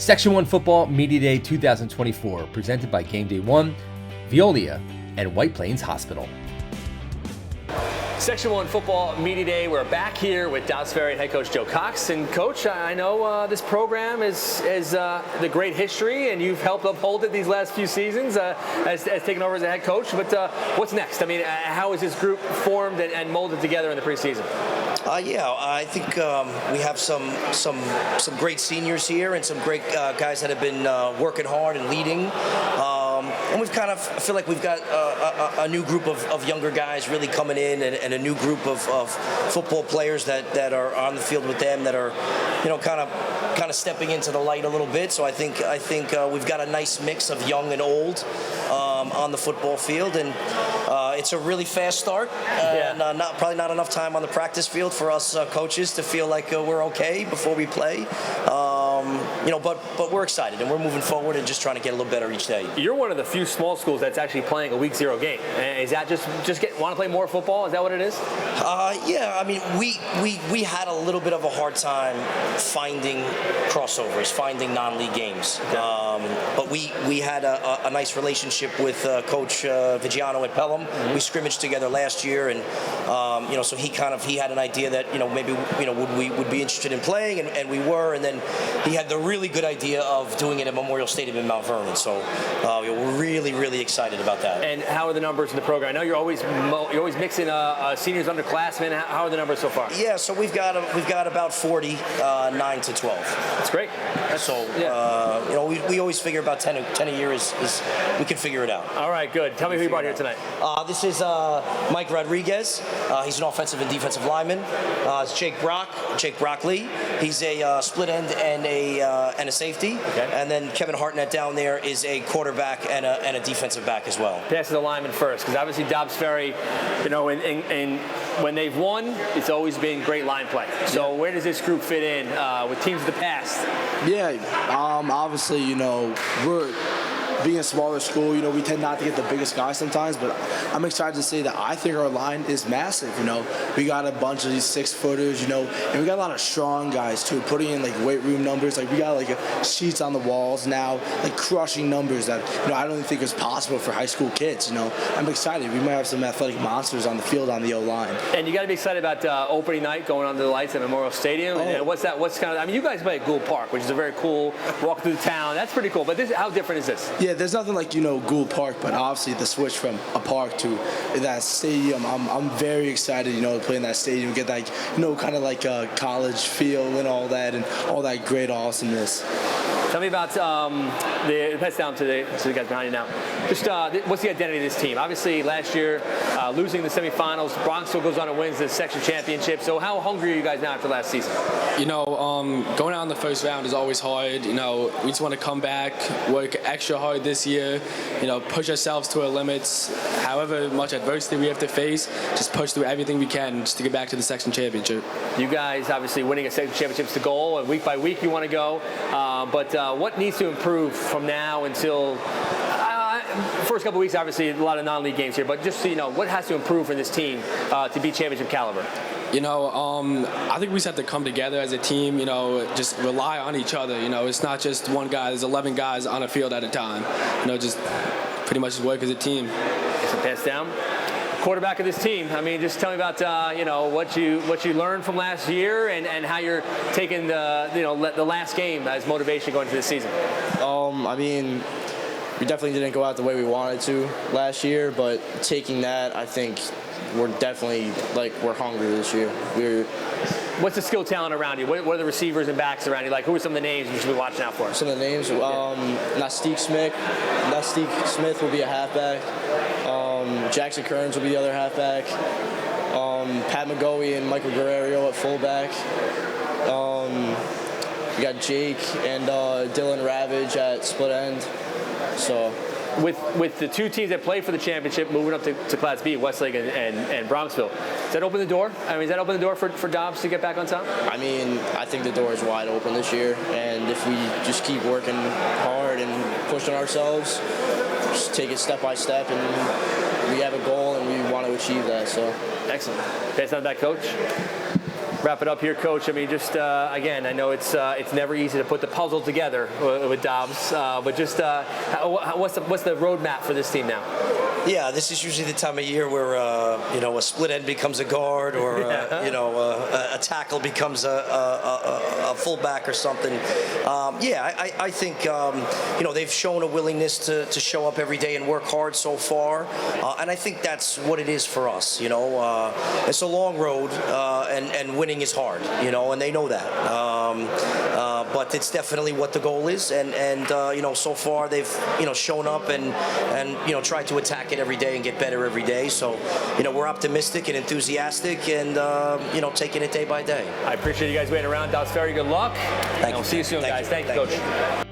Section 1 Football Media Day 2024, presented by GameDay 1, Veolia, and White Plains Hospital. Section 1 Football Media Day. We're back here with Dobbs Ferry head coach Joe Cox. And Coach, I know this program is the great history, and you've helped uphold it these last few seasons as taken over as a head coach. But what's next? I mean, how is this group formed and molded together in the preseason? I think we have some great seniors here and some great guys that have been working hard and leading. And we've kind of, I feel like we've got a new group of younger guys really coming in, and a new group of football players that are on the field with them that are, kind of stepping into the light a little bit. So I think we've got a nice mix of young and old on the football field, and it's a really fast start, and probably not enough time on the practice field for us coaches to feel like we're okay before we play. But we're excited, and we're moving forward and just trying to get a little better each day. You're one of the few small schools that's actually playing a week 0 game. Is that just want to play more football? Is that what it is? I mean, we had a little bit of a hard time finding crossovers, finding non-league games. But we had a nice relationship with Coach Vigiano at Pelham. Mm-hmm. We scrimmaged together last year, and so he had an idea that maybe would be interested in playing, and we were, and then he had the really good idea of doing it at Memorial Stadium in Mount Vernon. So we're really excited about that. And how are the numbers in the program? I know you're always mixing seniors, underclassmen. How are the numbers so far? Yeah, so we've got about 40, 9 to 12. That's great. We always figure about 10 a year is we can figure it out. All right, good. Tell me who you brought here tonight. This is Mike Rodriguez. He's an offensive and defensive lineman. It's Jake Broccoli. He's a split end and a safety. Okay. And then Kevin Hartnett down there is a quarterback and a defensive back as well. Pass to the lineman first, because obviously Dobbs Ferry, when they've won, it's always been great line play. So where does this group fit in with teams of the past? Obviously, we're being a smaller school, we tend not to get the biggest guys sometimes, but I'm excited to say that I think our line is massive. We got a bunch of these 6-footers, and we got a lot of strong guys too, putting in weight room numbers. We got sheets on the walls now, crushing numbers that I don't even think was possible for high school kids. I'm excited. We might have some athletic monsters on the field on the O-line. And you got to be excited about opening night, going under the lights at Memorial Stadium. Oh. And what's that? You guys play at Gould Park, which is a very cool walk through the town. That's pretty cool. But how different is this? Yeah, there's nothing like Gould Park, but obviously the switch from a park to that stadium, I'm very excited to play in that stadium, get that kind of like a college feel and all that great awesomeness. Tell me about the pass down to the guys behind you now. Just what's the identity of this team? Obviously, last year losing the semifinals, Bronxville goes on and wins the section championship. So how hungry are you guys now after last season? Going out in the first round is always hard. We just want to come back, work extra hard this year. Push ourselves to our limits. However much adversity we have to face, just push through everything we can just to get back to the section championship. You guys obviously winning a section championship is the goal, and week by week you want to go. But what needs to improve from now until first couple of weeks? Obviously, a lot of non-league games here, but just so what has to improve for this team to be championship caliber? I think we just have to come together as a team, just rely on each other. It's not just one guy. There's 11 guys on a field at a time. Just pretty much just work as a team. Some pass down. Quarterback of this team. Just tell me about what you learned from last year and how you're taking the last game as motivation going into the season. We definitely didn't go out the way we wanted to last year, but taking that, I think we're definitely we're hungry this year. What's the skill talent around you? What are the receivers and backs around you? Who are some of the names you should be watching out for? Some of the names, Nastique Smith will be a halfback. Jackson Kearns will be the other halfback. Pat McGoey and Michael Guerrero at fullback. We got Jake and Dylan Ravage at split end. So, with the two teams that play for the championship moving up to Class B, Westlake and Bronxville, does that open the door? Does that open the door for Dobbs to get back on top? I think the door is wide open this year, and if we just keep working hard and pushing ourselves, just take it step by step, and we have a goal and we want to achieve that. So, excellent. Pass on that, Coach. wrap it up here, Coach. I mean, just again, I know it's never easy to put the puzzle together with Dobbs, but just what's the roadmap for this team now? Yeah, this is usually the time of year where a split end becomes a guard, or a tackle becomes a fullback or something. I think they've shown a willingness to show up every day and work hard so far, and I think that's what it is for us. It's a long road, and winning is hard. And they know that. But it's definitely what the goal is, and so far they've shown up and tried to attack it every day and get better every day. So we're optimistic and enthusiastic, and taking it day by day. I appreciate you guys waiting around. Dobbs Ferry, good luck. Thank you. We'll see you soon, guys. Thank you, Coach.